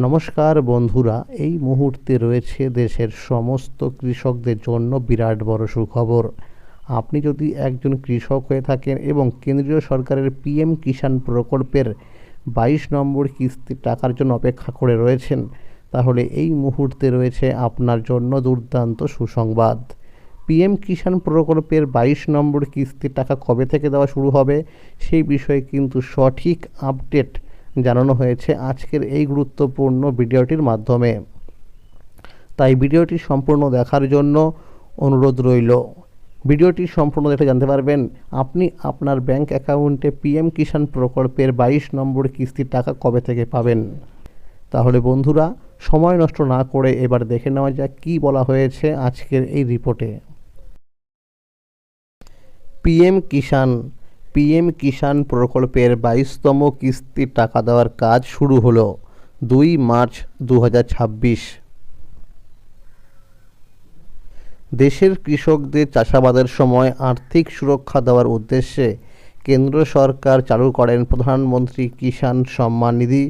নমস্কার বন্ধুরা, এই মুহূর্তে রয়েছে দেশের সমস্ত কৃষকদের জন্য বিরাট বড় সুখবর। আপনি যদি একজন কৃষক হয়ে থাকেন এবং কেন্দ্রীয় সরকারের পিএম কিষাণ প্রকল্পের 22 নম্বর কিস্তির টাকার জন্য অপেক্ষা করে রয়েছেন, তাহলে এই মুহূর্তে রয়েছে আপনার জন্য দুর্দান্ত সুসংবাদ। পিএম কিষাণ প্রকল্পের 22 নম্বর কিস্তির টাকা কবে থেকে দেওয়া শুরু হবে সেই বিষয়ে কিন্তু সঠিক আপডেট জানানো হয়েছে আজকের এই গুরুত্বপূর্ণ ভিডিওটির মাধ্যমে। তাই ভিডিওটি সম্পূর্ণ দেখার জন্য অনুরোধ রইল। ভিডিওটি সম্পূর্ণ দেখে জানতে পারবেন আপনি আপনার ব্যাংক অ্যাকাউন্টে পিএম কিষাণ প্রকল্পের 22 নম্বর কিস্তির টাকা কবে থেকে পাবেন। তাহলে বন্ধুরা, সময় নষ্ট না করে এবার দেখে নেওয়া যাক কী বলা হয়েছে আজকের এই রিপোর্টে। পিএম কিষাণ প্রকল্পের 22তম কিস্তির টাকা দেওয়ার কাজ শুরু হলো 2 মার্চ 2026। দেশের কৃষকদের চাষাবাদের সময় আর্থিক সুরক্ষা দেওয়ার উদ্দেশ্যে কেন্দ্র সরকার চালু করেন প্রধানমন্ত্রী কিষাণ সম্মান নিধি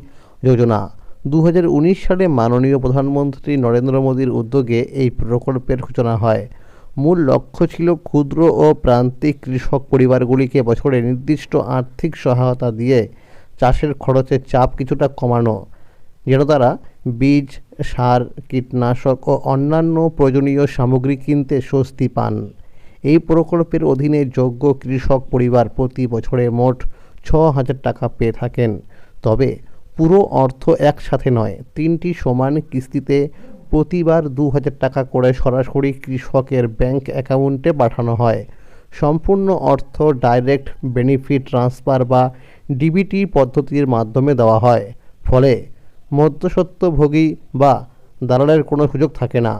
যোজনা। 2019 সালে মাননীয় প্রধানমন্ত্রী নরেন্দ্র মোদীর উদ্যোগে এই প্রকল্পের সূচনা হয়। মূল লক্ষ্য ছিল ক্ষুদ্র ও প্রান্তিক কৃষক পরিবারগুলিকে বছরে নির্দিষ্ট আর্থিক সহায়তা দিয়ে চাষের খরচের চাপ কিছুটা কমানো, যেন তারা বীজ, সার, কীটনাশক ও অন্যান্য প্রয়োজনীয় সামগ্রী কিনতে স্বস্তি পান। এই প্রকল্পের অধীনে যোগ্য কৃষক পরিবার প্রতি বছরে মোট 6,000 টাকা পেয়ে থাকেন। তবে পুরো অর্থ একসাথে নয়, 3টি সমান কিস্তিতে প্রতিবার 2,000 টাকা করে সরাসরি কৃষকের ব্যাংক অ্যাকাউন্টে পাঠানো হয়। সম্পূর্ণ অর্থ ডাইরেক্ট বেনিফিট ট্রান্সফার বা ডিবিটি পদ্ধতির মাধ্যমে দেওয়া হয়। ফলে মধ্যস্বত্বভোগী বা দালালের কোনো সুযোগ থাকে না।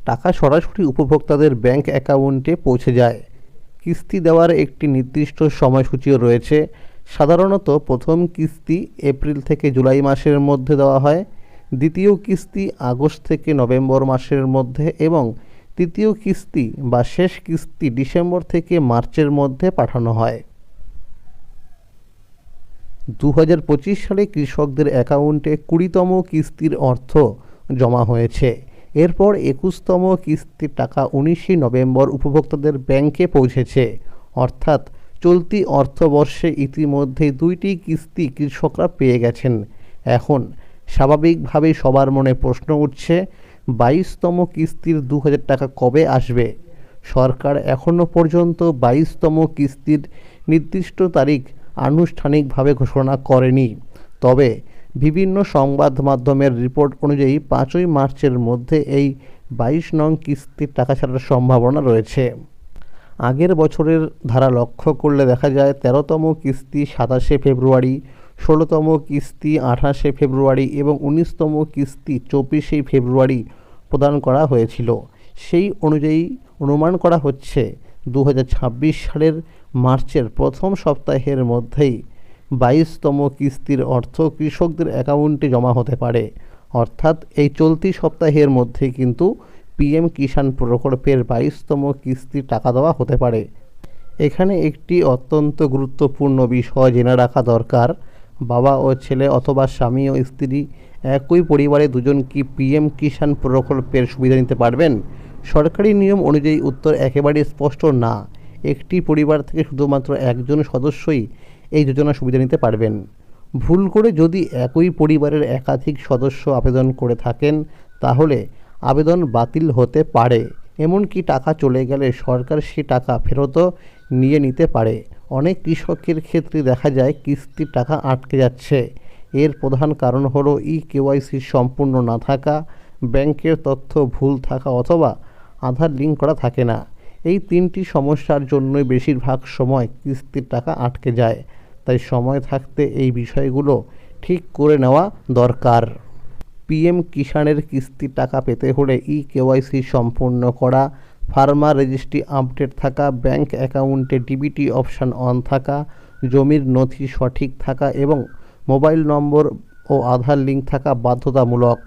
টাকা সরাসরি উপভোক্তাদের ব্যাংক অ্যাকাউন্টে পৌঁছে যায়। কিস্তি দেওয়ার একটি নির্দিষ্ট সময়সূচিও রয়েছে। সাধারণত প্রথম কিস্তি এপ্রিল থেকে জুলাই মাসের মধ্যে দেওয়া হয়, দ্বিতীয় কিস্তি আগস্ট থেকে নভেম্বর মাসের মধ্যে এবং তৃতীয় কিস্তি বা শেষ কিস্তি ডিসেম্বর থেকে মার্চের মধ্যে পাঠানো হয়। 2025 সালে কৃষকদের অ্যাকাউন্টে 20তম কিস্তির অর্থ জমা হয়েছে। এরপর 21তম কিস্তির টাকা 19 নভেম্বর উপভোক্তাদের ব্যাংকে পৌঁছেছে। অর্থাৎ চলতি অর্থবর্ষে ইতিমধ্যে 2টি কিস্তি কৃষকরা পেয়ে গেছেন। এখন স্বাভাবিকভাবেই সবার মনে প্রশ্ন উঠছে, 22তম কিস্তির 2,000 টাকা কবে আসবে। সরকার এখনও পর্যন্ত 22তম কিস্তির নির্দিষ্ট তারিখ আনুষ্ঠানিকভাবে ঘোষণা করেনি। তবে বিভিন্ন সংবাদ মাধ্যমের রিপোর্ট অনুযায়ী 5ই মার্চের মধ্যে এই 22 নং কিস্তির টাকা ছাড়ার সম্ভাবনা রয়েছে। আগের বছরের ধারা লক্ষ্য করলে দেখা যায় 13তম কিস্তি 27শে ফেব্রুয়ারি, 16তম কিস্তি 28শে ফেব্রুয়ারি এবং 19তম কিস্তি 24শে ফেব্রুয়ারি প্রদান করা হয়েছিল। সেই অনুযায়ী অনুমান করা হচ্ছে 2026 সালের মার্চের প্রথম সপ্তাহের মধ্যেই 22তম কিস্তির অর্থ কৃষকদের অ্যাকাউন্টে জমা হতে পারে। অর্থাৎ এই চলতি সপ্তাহের মধ্যেই কিন্তু পিএম কিষাণ প্রকল্পের 22তম কিস্তির টাকা দেওয়া হতে পারে। এখানে একটি অত্যন্ত গুরুত্বপূর্ণ বিষয় জেনে রাখা দরকার, বাবা ও ছেলে অথবা স্বামী ও স্ত্রী একই পরিবারে দুজন কি পিএম কিষাণ প্রকল্পের সুবিধা নিতে পারবেন? সরকারি নিয়ম অনুযায়ী উত্তর একেবারেই স্পষ্ট না। একটি পরিবার থেকে শুধুমাত্র একজন সদস্যই এই যোজনার সুবিধা নিতে পারবেন। ভুল করে যদি একই পরিবারের একাধিক সদস্য আবেদন করে থাকেন তাহলে আবেদন বাতিল হতে পারে। এমনকি টাকা চলে গেলে সরকার সে টাকা ফেরতও নিয়ে নিতে পারে। অনেক কৃষকের ক্ষেত্রে দেখা যায় কিস্তির টাকা আটকে যাচ্ছে। এর প্রধান কারণ হলো কেওয়াইসি সম্পূর্ণ না থাকা, ব্যাংকের তথ্য ভুল থাকা অথবা আধার লিঙ্ক করা থাকে না। এই 3টি সমস্যার জন্যই বেশিরভাগ সময় কিস্তির টাকা আটকে যায়। তাই সময় থাকতে এই বিষয়গুলো ঠিক করে নেওয়া দরকার। পিএম কিষাণের কিস্তির টাকা পেতে হলে কেওয়াইসি সম্পূর্ণ করা, ফার্মার রেজিস্ট্রি আপডেট থাকা, ব্যাংক অ্যাকাউন্টে ডিবিটি অপশান অন থাকা, জমির নথি সঠিক থাকা এবং মোবাইল নম্বর ও আধার লিঙ্ক থাকা বাধ্যতামূলক।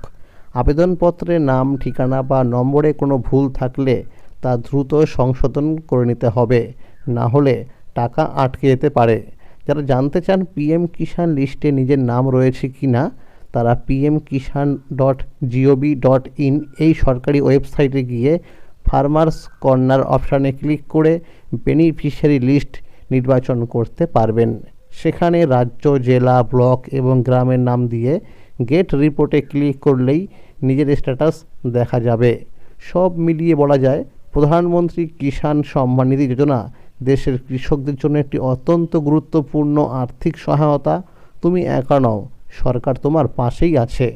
আবেদনপত্রে নাম, ঠিকানা বা নম্বরে কোনো ভুল থাকলে তা দ্রুত সংশোধন করে নিতে হবে, না হলে টাকা আটকে যেতে পারে। যারা জানতে চান পিএম কিষাণ লিস্টে নিজের নাম রয়েছে কি না, তারা pmkisan.gov.in এই সরকারি ওয়েবসাইটে গিয়ে ফার্মার্স কর্নার অপশানে ক্লিক করে বেনিফিশিয়ারি লিস্ট নির্বাচন করতে পারবেন। সেখানে রাজ্য, জেলা, ব্লক এবং গ্রামের নাম দিয়ে গেট রিপোর্টে ক্লিক করলেই নিজের স্ট্যাটাস দেখা যাবে। সব মিলিয়ে বলা যায় প্রধানমন্ত্রী কিষাণ সম্মান নিধি যোজনা দেশের কৃষকদের জন্য একটি অত্যন্ত গুরুত্বপূর্ণ আর্থিক সহায়তা। তুমি একা নও, সরকার তোমার পাশেই আছে।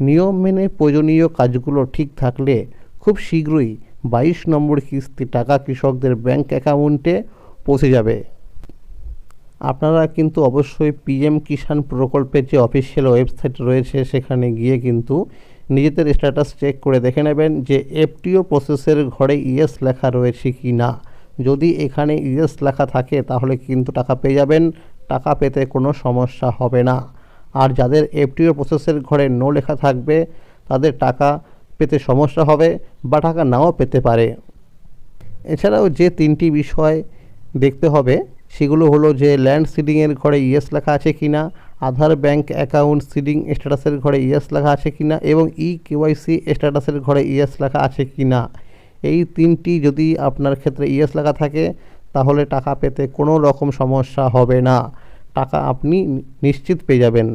নিয়ম মেনে প্রয়োজনীয় কাজগুলো ঠিক থাকলে খুব শীঘ্রই 22 নম্বর কিস্তির টাকা কৃষকদের ব্যাংক অ্যাকাউন্টে পৌঁছে যাবে। আপনারা কিন্তু অবশ্যই পিএম কিষাণ প্রকল্পের যে অফিসিয়াল ওয়েবসাইট রয়েছে সেখানে গিয়ে কিন্তু নিজেদের স্ট্যাটাস চেক করে দেখে নেবেন যে এফটিও প্রসেসের ঘরে ইয়েস লেখা রয়েছে কি না। যদি এখানে ইয়েস লেখা থাকে তাহলে কিন্তু টাকা পেয়ে যাবেন, টাকা পেতে কোনো সমস্যা হবে না। আর যাদের এফটিও প্রসেসের ঘরে নো লেখা থাকবে তাদের টাকা পেতে সমস্যা হবে বা টাকা নাও পেতে পারে। এছাড়াও যে 3টি বিষয় দেখতে হবে সেগুলো হলো যে ল্যান্ড সিডিংয়ের ঘরে ইয়েস লেখা আছে কিনা, আধার ব্যাংক অ্যাকাউন্ট সিডিং স্ট্যাটাসের ঘরে ইয়েস লেখা আছে কিনা এবং কেওয়াইসি স্ট্যাটাসের ঘরে ইয়েস লেখা আছে কিনা। এই 3টি যদি আপনার ক্ষেত্রে ইয়েস লেখা থাকে তাহলে টাকা পেতে কোনো রকম সমস্যা হবে না, টাকা আপনি নিশ্চিত পেয়ে যাবেন।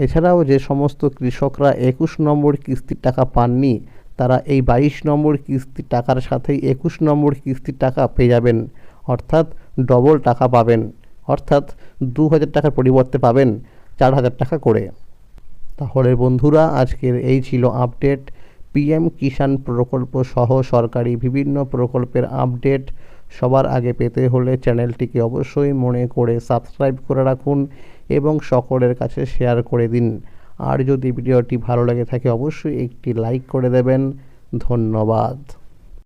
এছাড়াও যে সমস্ত কৃষকরা 21 নম্বর কিস্তির টাকা পাননি তারা এই 22 নম্বর কিস্তির টাকার সাথেই 21 নম্বর কিস্তির টাকা পেয়ে যাবেন, অর্থাৎ ডবল টাকা পাবেন, অর্থাৎ 2000 টাকার পরিবর্তে পাবেন 4000 টাকা করে। তাহলে বন্ধুরা আজকের এই ছিল আপডেট। পিএম কিষাণ প্রকল্প সহ সরকারি বিভিন্ন প্রকল্পের আপডেট সবার আগে পেতে হলে চ্যানেলটিকে অবশ্যই মনে করে সাবস্ক্রাইব করে রাখুন এবং সকলের কাছে শেয়ার করে দিন। আর যদি ভিডিওটি ভালো লেগে থাকে অবশ্যই একটি লাইক করে দেবেন। ধন্যবাদ।